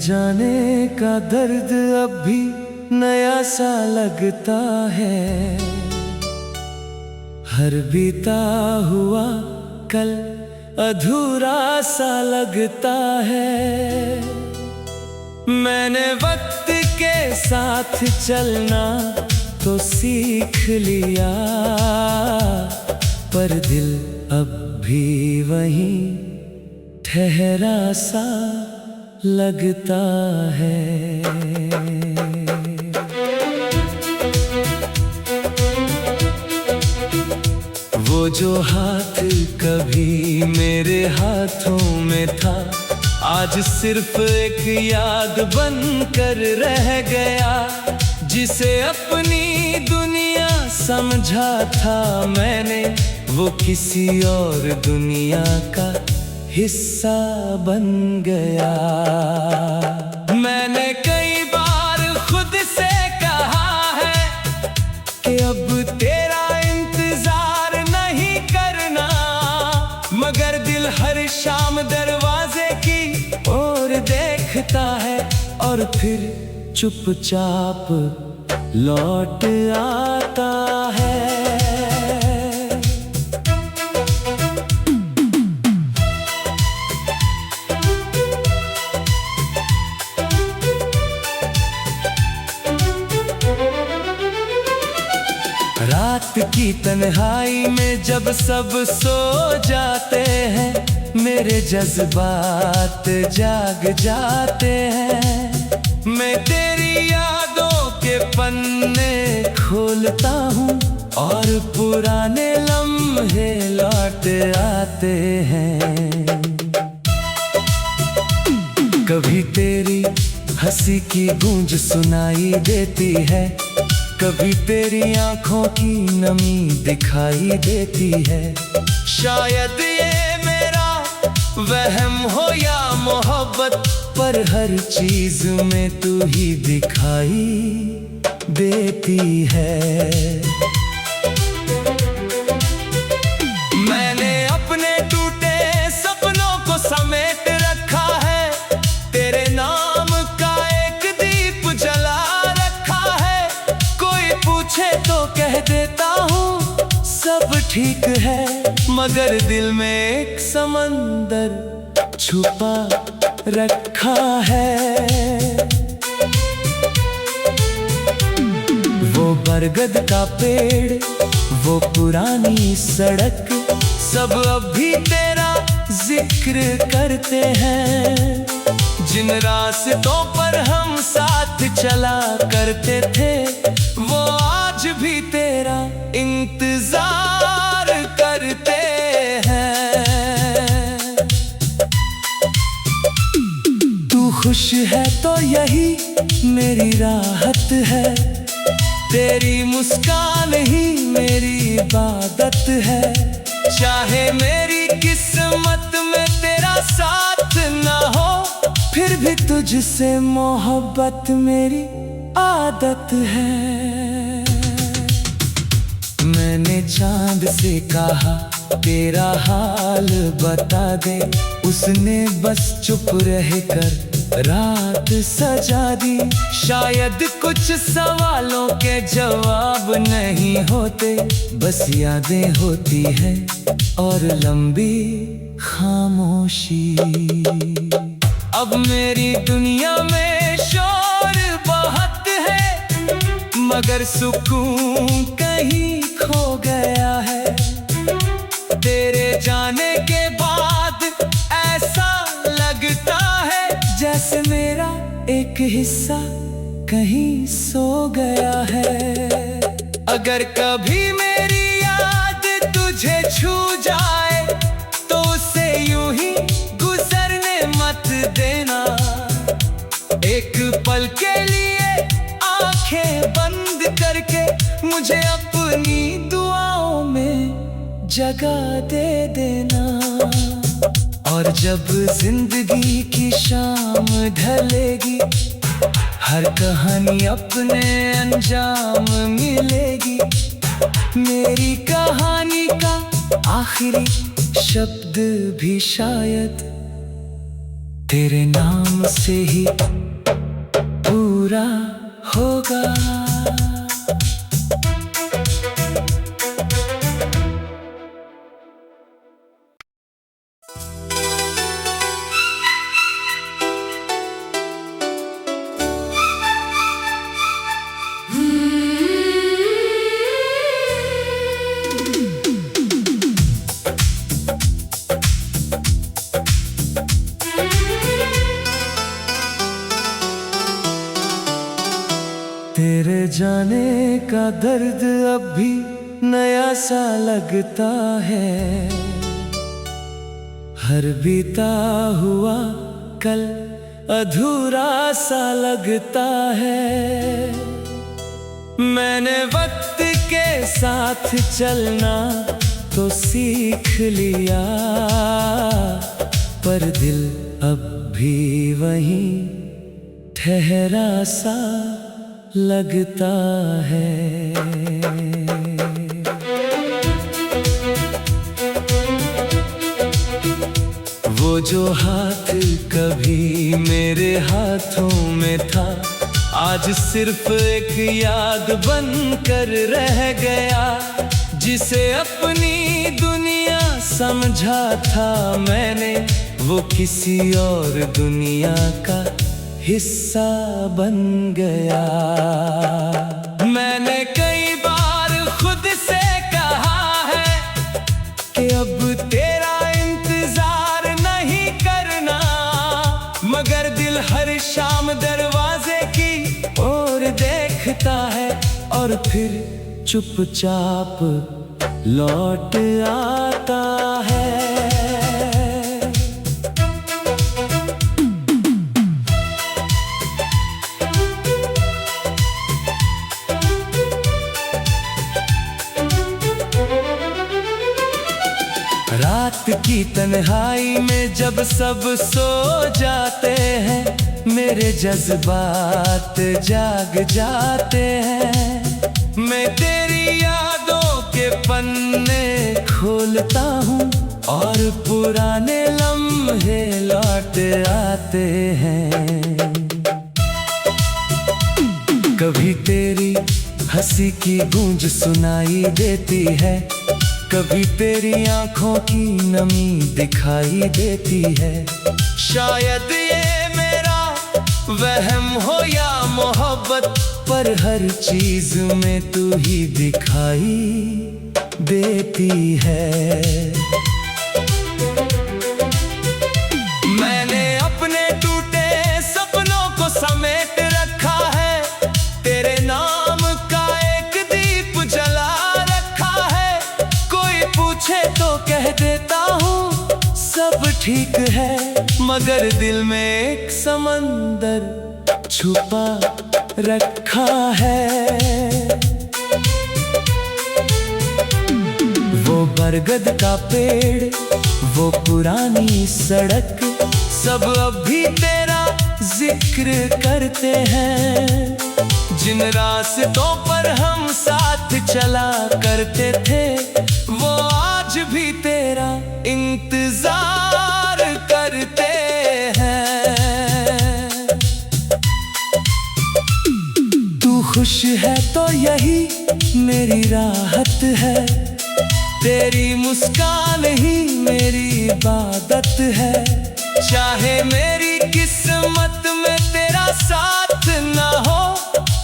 जाने का दर्द अब भी नया सा लगता है। हर बीता हुआ कल अधूरा सा लगता है। मैंने वक्त के साथ चलना तो सीख लिया, पर दिल अब भी वहीं ठहरा सा लगता है। वो जो हाथ कभी मेरे हाथों में था, आज सिर्फ एक याद बन कर रह गया। जिसे अपनी दुनिया समझा था मैंने, वो किसी और दुनिया का हिस्सा बन गया। मैंने कई बार खुद से कहा है कि अब तेरा इंतजार नहीं करना, मगर दिल हर शाम दरवाजे की ओर देखता है और फिर चुपचाप लौट आता है। रात की तन्हाई में जब सब सो जाते हैं, मेरे जज्बात जाग जाते हैं। मैं तेरी यादों के पन्ने खोलता हूँ और पुराने लम्हे लौट आते हैं। कभी तेरी हंसी की गूंज सुनाई देती है, कभी तेरी आंखों की नमी दिखाई देती है। शायद ये मेरा वहम हो या मोहब्बत, पर हर चीज में तू ही दिखाई देती है। मैंने अपने टूटे सपनों को समेट रखा है, तेरे नाम का एक दीप जला रखा है। कोई पूछे तो कह देता हूँ सब ठीक है, मगर दिल में एक समंदर छुपा रखा है। वो बरगद का पेड़, वो पुरानी सड़क, सब अब भी तेरा जिक्र करते हैं। जिन रास्तों पर हम साथ चला करते थे, वो आज भी तेरा इंतजार करते हैं। तू खुश है तो यही मेरी राहत है, तेरी मुस्कान ही मेरी इबादत है। चाहे मेरी किस्मत में तेरा साथ ना हो, फिर भी तुझसे मोहब्बत मेरी आदत है। मैंने चांद से कहा तेरा हाल बता दे, उसने बस चुप रहकर रात सजा दी। शायद कुछ सवालों के जवाब नहीं होते, बस यादें होती हैं और लंबी खामोशी। अब मेरी दुनिया में शोर बहुत है, मगर सुकून कहीं खो गया है। तेरे जाने के बाद ऐसा लगता है जैसे मेरा एक हिस्सा कहीं सो गया है। अगर कभी मेरी याद तुझे छू जाए, तो उसे यूं ही गुजरने मत देना। एक पल के लिए आंखें बंद करके मुझे अपनी दुआओं में जगह दे देना। और जब जिंदगी की शाम ढलेगी, हर कहानी अपने अंजाम मिलेगी। मेरी कहानी का आखिरी शब्द भी शायद तेरे नाम से ही पूरा होगा। तेरे जाने का दर्द अब भी नया सा लगता है। हर बीता हुआ कल अधूरा सा लगता है। मैंने वक्त के साथ चलना तो सीख लिया, पर दिल अब भी वहीं ठहरा सा लगता है। वो जो हाथ कभी मेरे हाथों में था, आज सिर्फ एक याद बन कर रह गया। जिसे अपनी दुनिया समझा था मैंने, वो किसी और दुनिया का हिस्सा बन गया। मैंने कई बार खुद से कहा है कि अब तेरा इंतजार नहीं करना, मगर दिल हर शाम दरवाजे की ओर देखता है और फिर चुपचाप लौट आता है। रात की तन्हाई में जब सब सो जाते हैं, मेरे जज्बात जाग जाते हैं। मैं तेरी यादों के पन्ने खोलता हूँ और पुराने लम्हे लौट आते हैं। कभी तेरी हंसी की गूंज सुनाई देती है, कभी तेरी आंखों की नमी दिखाई देती है। शायद ये मेरा वहम हो या मोहब्बत, पर हर चीज में तू ही दिखाई देती है। मैंने अपने टूटे सपनों को समेट रखा है, तेरे नाम का एक दीप जला रखा है। कोई पूछे तो कह देता हूँ सब ठीक है, मगर दिल में एक समंदर छुपा रखा है। वो बरगद का पेड़, वो पुरानी सड़क, सब अब भी तेरा जिक्र करते हैं। जिन रास्तों पर हम साथ चला करते थे, वो आज भी तेरा इंतजार करते हैं। तू खुश है तो यही मेरी राहत है, तेरी मुस्कान ही मेरी इबादत है। चाहे मेरी किस्मत में तेरा साथ ना हो,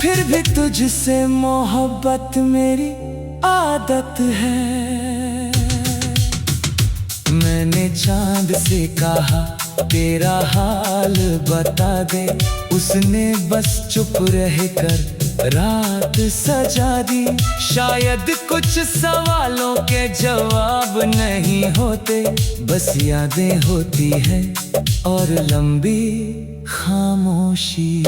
फिर भी तुझसे मोहब्बत मेरी आदत है। मैंने चांद से कहा तेरा हाल बता दे, उसने बस चुप रहकर रात सजा दी। शायद कुछ सवालों के जवाब नहीं होते, बस यादें होती हैं और लंबी खामोशी।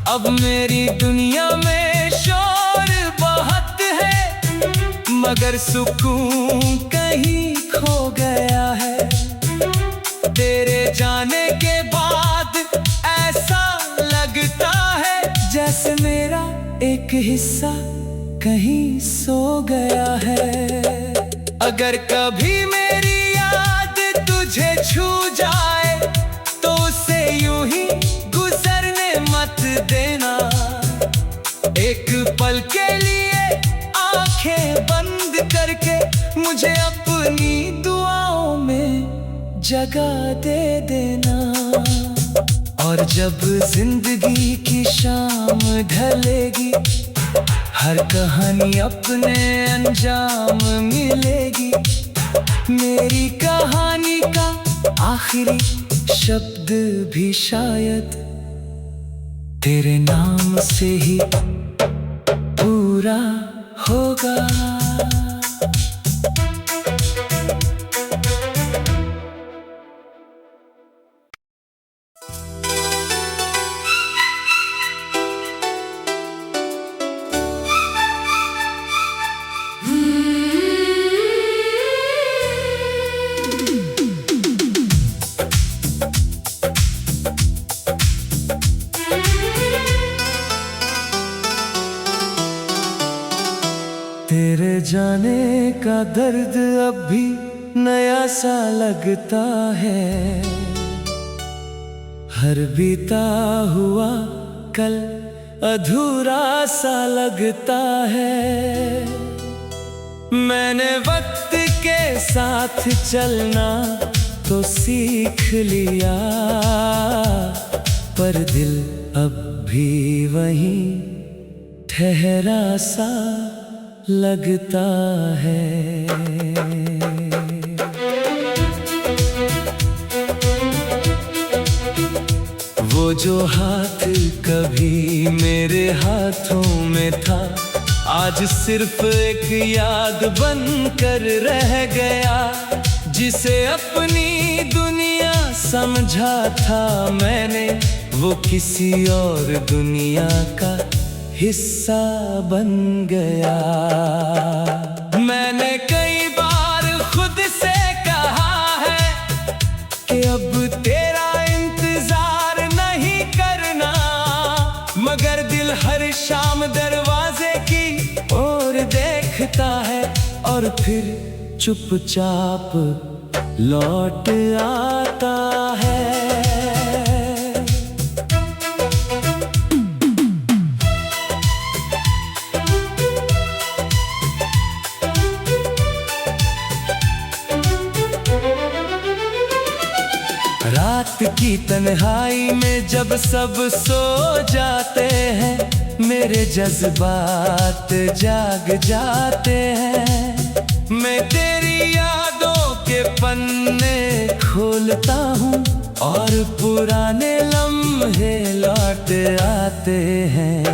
अब मेरी दुनिया में शोर बहुत है, मगर सुकून कहीं खो गया है। तेरे जाने के बाद ऐसा लगता है जैसे मेरा एक हिस्सा कहीं सो गया है। अगर कभी मेरी याद तुझे छू जाए यूं ही गुजरने मत देना। एक पल के लिए आंखें बंद करके मुझे अपनी दुआओं में जगह दे देना। और जब जिंदगी की शाम ढलेगी, हर कहानी अपने अंजाम मिलेगी। मेरी कहानी का आखिरी शब्द भी शायद तेरे नाम से ही पूरा होगा। तेरे जाने का दर्द अब भी नया सा लगता है। हर बीता हुआ कल अधूरा सा लगता है। मैंने वक्त के साथ चलना तो सीख लिया, पर दिल अब भी वहीं ठहरा सा लगता है। वो जो हाथ कभी मेरे हाथों में था, आज सिर्फ एक याद बन कर रह गया। जिसे अपनी दुनिया समझा था मैंने, वो किसी और दुनिया का हिस्सा बन गया। मैंने कई बार खुद से कहा है कि अब तेरा इंतजार नहीं करना, मगर दिल हर शाम दरवाजे की ओर देखता है और फिर चुपचाप लौट आता है। रात की तन्हाई में जब सब सो जाते हैं, मेरे जज्बात जाग जाते हैं। मैं तेरी यादों के पन्ने खोलता हूँ और पुराने लम्हे लौट आते हैं।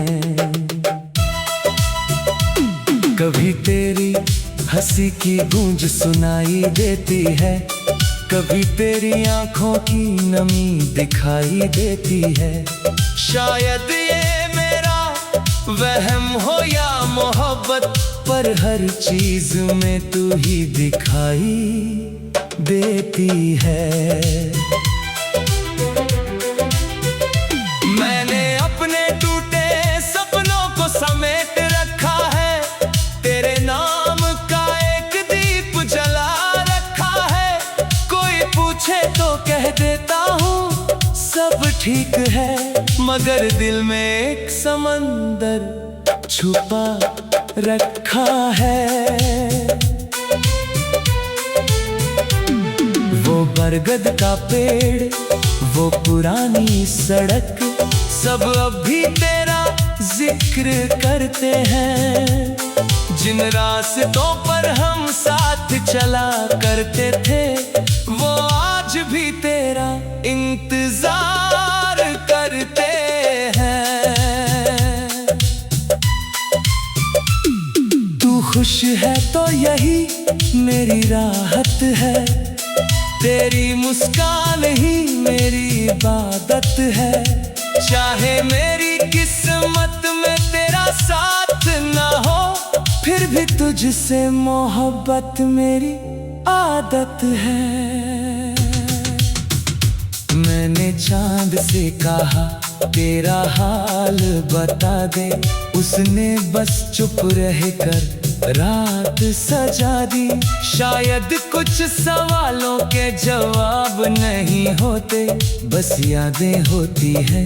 कभी तेरी हंसी की गूंज सुनाई देती है, कभी तेरी आंखों की नमी दिखाई देती है। शायद ये मेरा वहम हो या मोहब्बत, पर हर चीज में तू ही दिखाई देती है। मैंने अपने टूटे सपनों को समेट रखा है, तेरे नाम का एक दीप जला रखा है। कोई पूछे तो कह देता हूँ सब ठीक है, मगर दिल में एक समंदर छुपा रखा है। वो बरगद का पेड़, वो पुरानी सड़क, सब अब भी तेरा जिक्र करते हैं। जिन रास्तों पर हम साथ चला करते थे, वो आज भी तेरा इंतजार करते हैं। तू खुश है तो यही मेरी राहत है, तेरी मुस्कान ही मेरी इबादत है। चाहे मेरी किस्मत में तेरा साथ ना हो, फिर भी तुझसे मोहब्बत मेरी आदत है। मैंने चांद से कहा तेरा हाल बता दे, उसने बस चुप रहकर रात सजा दी। शायद कुछ सवालों के जवाब नहीं होते, बस यादें होती है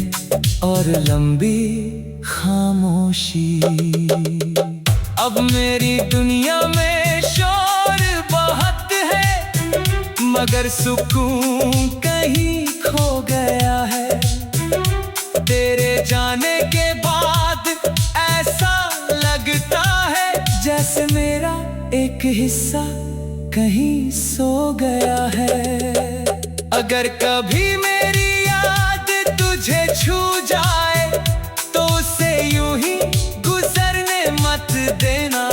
और लंबी खामोशी। अब मेरी दुनिया में शोर बहुत है, मगर सुकून कहीं खो गया है। तेरे जाने के बाद ऐसा लगता है जैसे मेरा एक हिस्सा कहीं सो गया है। अगर कभी मेरी याद तुझे छू जाए तो उसे यूं ही गुजरने मत देना।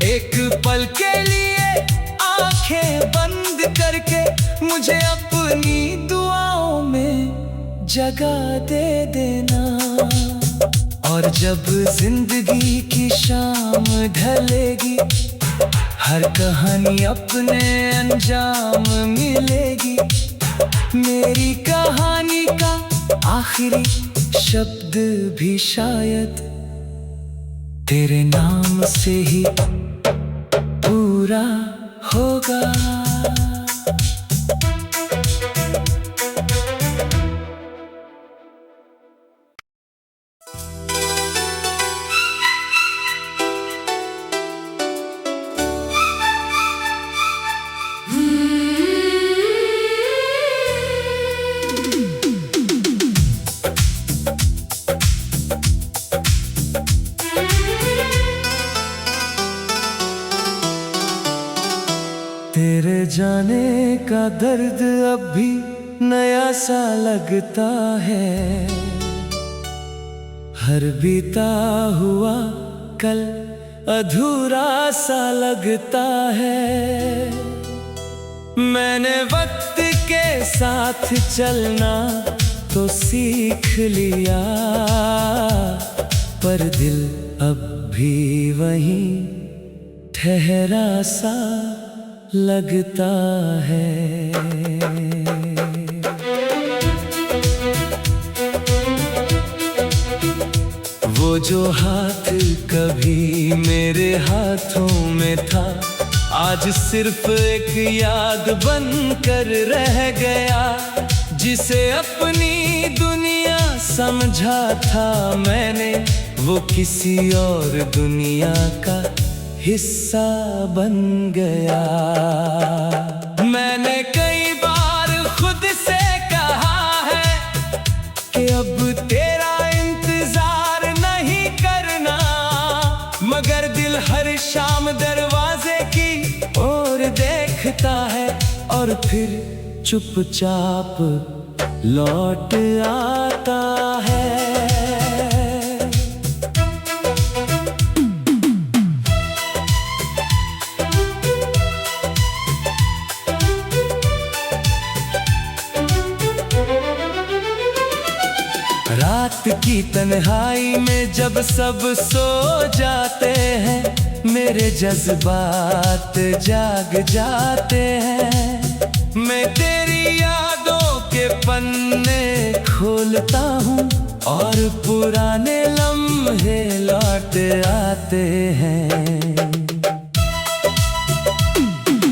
एक पल के लिए आंखें बंद करके मुझे अपनी दुआओं में जगा दे देना। और जब जिंदगी की शाम ढलेगी, हर कहानी अपने अंजाम मिलेगी। मेरी कहानी का आखिरी शब्द भी शायद तेरे नाम से ही पूरा होगा। तेरे जाने का दर्द अब भी नया सा लगता है। हर बीता हुआ कल अधूरा सा लगता है। मैंने वक्त के साथ चलना तो सीख लिया, पर दिल अब भी वहीं ठहरा सा लगता है। वो जो हाथ कभी मेरे हाथों में था, आज सिर्फ एक याद बन कर रह गया। जिसे अपनी दुनिया समझा था मैंने, वो किसी और दुनिया का हिस्सा बन गया। मैंने कई बार खुद से कहा है कि अब तेरा इंतजार नहीं करना, मगर दिल हर शाम दरवाजे की ओर देखता है और फिर चुपचाप लौट आता है। रात की तन्हाई में जब सब सो जाते हैं, मेरे जज्बात जाग जाते हैं। मैं तेरी यादों के पन्ने खोलता हूँ और पुराने लम्हे लौट आते हैं।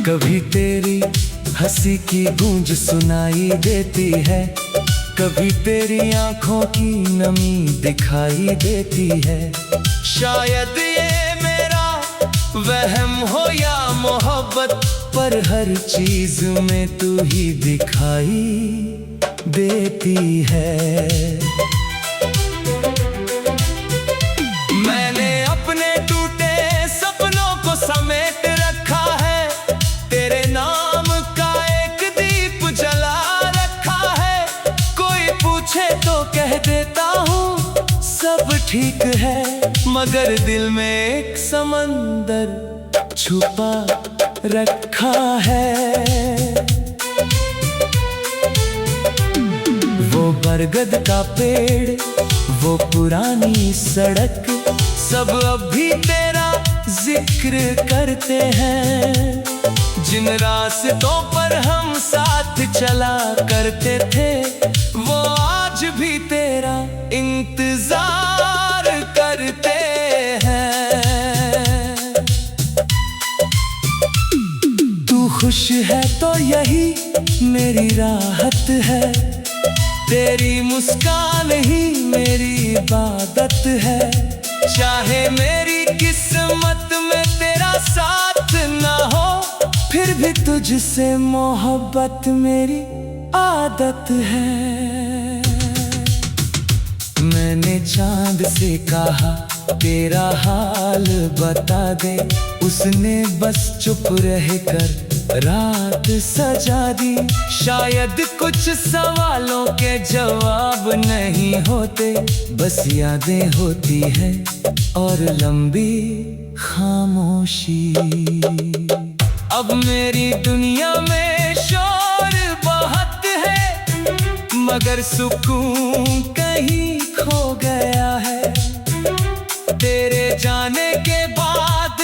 कभी तेरी हंसी की गूंज सुनाई देती है, कभी तेरी आंखों की नमी दिखाई देती है। शायद ये मेरा वहम हो या मोहब्बत, पर हर चीज में तू ही दिखाई देती है। मैंने अपने टूटे सपनों को समेट रखा है, तेरे नाम का एक दीप जला रखा है। कोई पूछे तो कह देता हूँ सब ठीक है, मगर दिल में एक समंदर छुपा रखा है। वो बरगद का पेड़, वो पुरानी सड़क, सब अब भी तेरा जिक्र करते हैं। जिन रास्तों पर हम साथ चला करते थे, वो आज भी तेरा इंतजार करते हैं। खुश है तो यही मेरी राहत है, तेरी मुस्कान ही मेरी इबादत है। चाहे मेरी किस्मत में तेरा साथ ना हो, फिर भी तुझसे मोहब्बत मेरी आदत है। मैंने चांद से कहा तेरा हाल बता दे, उसने बस चुप रहकर रात सजा दी। शायद कुछ सवालों के जवाब नहीं होते, बस यादें होती हैं और लंबी खामोशी। अब मेरी दुनिया में शोर बहुत है, मगर सुकून कहीं खो गया है। तेरे जाने के बाद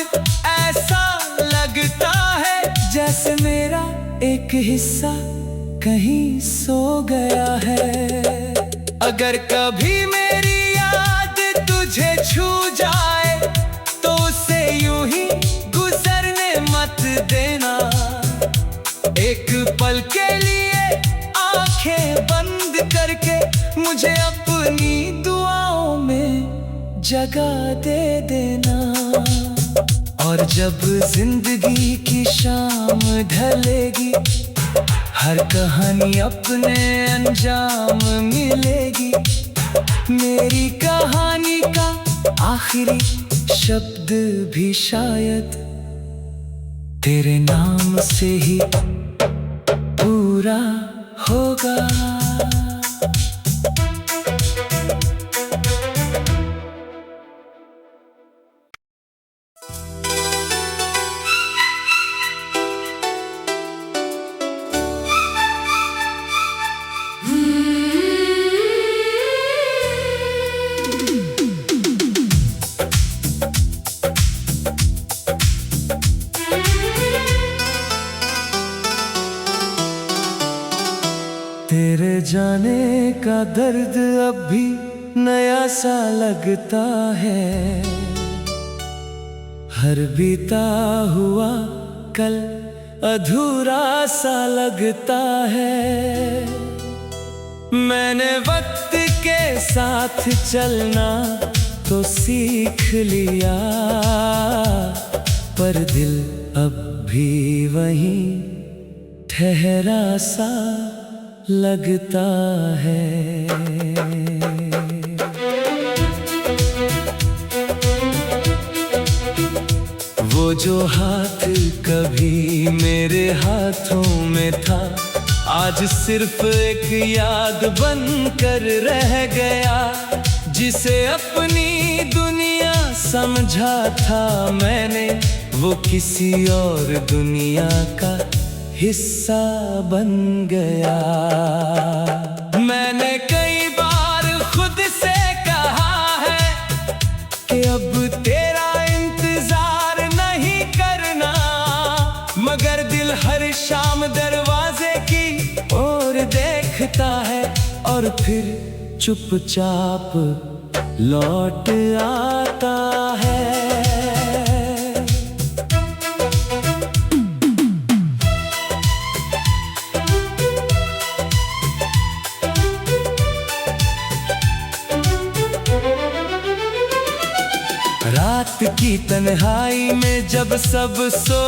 ऐसा लगता है जैसे मेरा एक हिस्सा कहीं सो गया है। अगर कभी मेरी याद तुझे छू जाए तो उसे यूं ही गुजरने मत देना। एक पल के लिए आंखें बंद करके मुझे अपनी दुआओं में जगा दे देना। और जब जिंदगी की शाम ढलेगी, हर कहानी अपने अंजाम मिलेगी। मेरी कहानी का आखिरी शब्द भी शायद तेरे नाम से ही पूरा होगा। तेरे जाने का दर्द अब भी नया सा लगता है, हर बीता हुआ कल अधूरा सा लगता है। मैंने वक्त के साथ चलना तो सीख लिया, पर दिल अब भी वहीं ठहरा सा लगता है। वो जो हाथ कभी मेरे हाथों में था, आज सिर्फ एक याद बन कर रह गया। जिसे अपनी दुनिया समझा था मैंने, वो किसी और दुनिया का हिस्सा बन गया। मैंने कई बार खुद से कहा है कि अब तेरा इंतजार नहीं करना, मगर दिल हर शाम दरवाजे की ओर देखता है और फिर चुपचाप लौट आता है। रात की तन्हाई में जब सब सो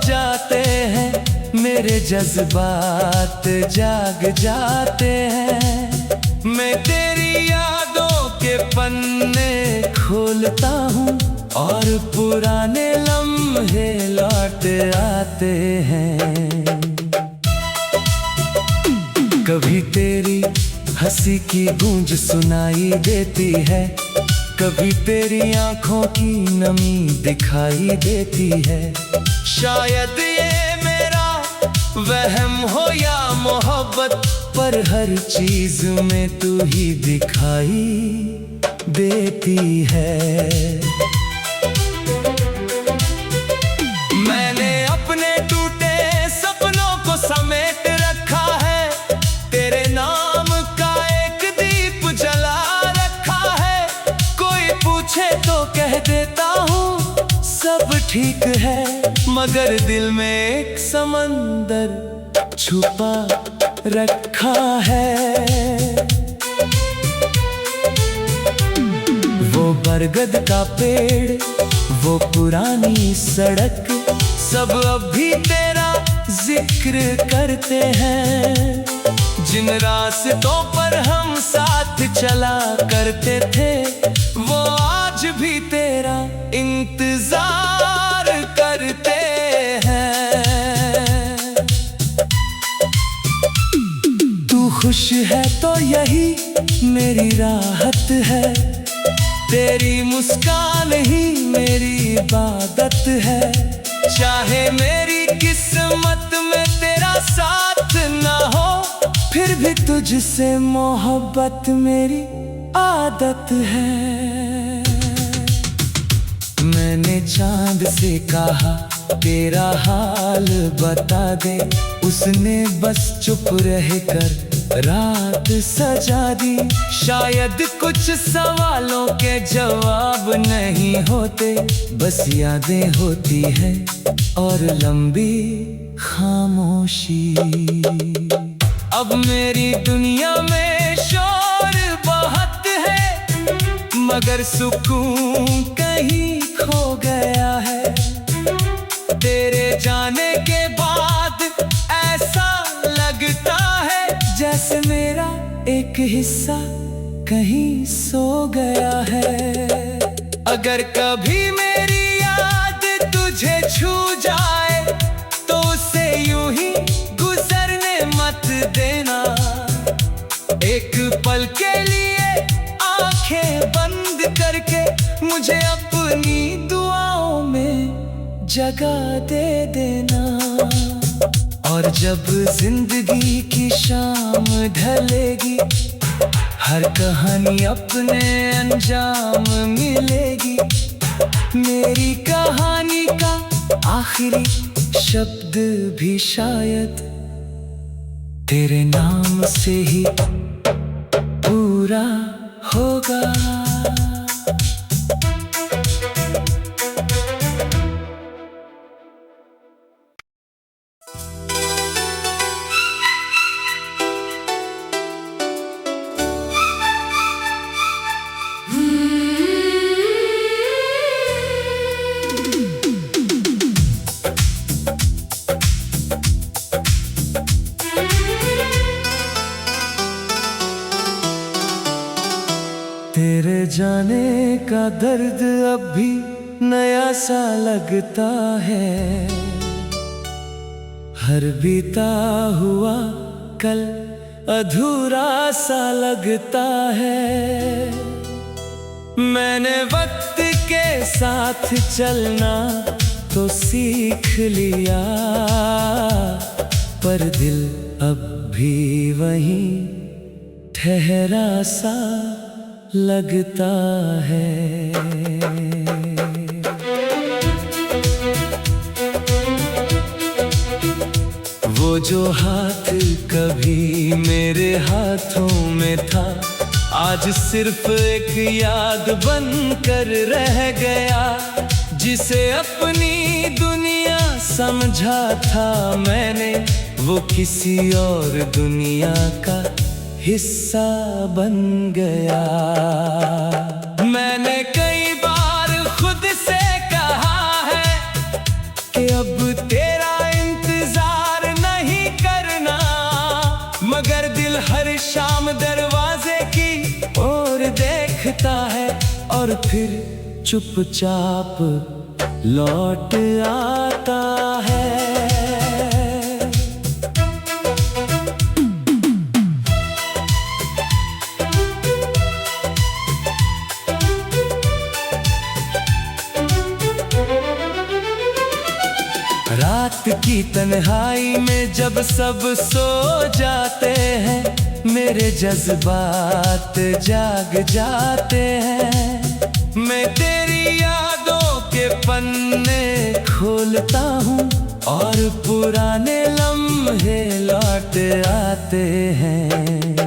जाते हैं, मेरे जज्बात जाग जाते हैं। मैं तेरी यादों के पन्ने खोलता हूँ और पुराने लम्हे लौट आते हैं। कभी तेरी हंसी की गूंज सुनाई देती है, कभी तेरी आंखों की नमी दिखाई देती है। शायद ये मेरा वहम हो या मोहब्बत, पर हर चीज में तू ही दिखाई देती है। मैंने अपने टूटे सपनों को समेट रखा है, तेरे नाम का एक दीप जला रखा है। कोई पूछे तो कह देता हूँ सब सब ठीक है, मगर दिल में एक समंदर छुपा रखा है। वो बरगद का पेड़, वो पुरानी सड़क, सब अब भी तेरा जिक्र करते हैं। जिन रास्तों पर हम साथ चला करते थे, वो आज भी तेरा इंतजार करते हैं। तू खुश है तो यही मेरी राहत है, तेरी मुस्कान ही मेरी इबादत है। चाहे मेरी किस्मत में तेरा साथ ना हो, फिर भी तुझसे मोहब्बत मेरी आदत है। मैंने चांद से कहा तेरा हाल बता दे, उसने बस चुप रहकर रात सजा दी। शायद कुछ सवालों के जवाब नहीं होते, बस यादें होती हैं और लंबी खामोशी। अब मेरी दुनिया में शोर बहुत है, मगर सुकून कहीं खो गया है। तेरे जाने के बाद ऐसा लगता है जैसे मेरा एक हिस्सा कहीं सो गया है। अगर कभी मेरी याद तुझे छू जाए, तो उसे यूं ही गुजरने मत देना। एक पल के लिए आंखें बंद करके मुझे अपनी दुआओं में जगा दे देना। और जब जिंदगी की शाम ढलेगी, हर कहानी अपने अंजाम मिलेगी। मेरी कहानी का आखिरी शब्द भी शायद तेरे नाम से ही पूरा होगा। तेरे जाने का दर्द अब भी नया सा लगता है। हर बीता हुआ कल अधूरा सा लगता है। मैंने वक्त के साथ चलना तो सीख लिया, पर दिल अब भी वहीं ठहरा सा लगता है। वो जो हाथ कभी मेरे हाथों में था, आज सिर्फ एक याद बन कर रह गया। जिसे अपनी दुनिया समझा था मैंने, वो किसी और दुनिया का हिस्सा बन गया। मैंने कई बार खुद से कहा है कि अब तेरा इंतजार नहीं करना, मगर दिल हर शाम दरवाजे की ओर देखता है और फिर चुपचाप लौट आता है। रात की तन्हाई में जब सब सो जाते हैं, मेरे जज्बात जाग जाते हैं। मैं तेरी यादों के पन्ने खोलता हूँ और पुराने लम्हे लौट आते हैं।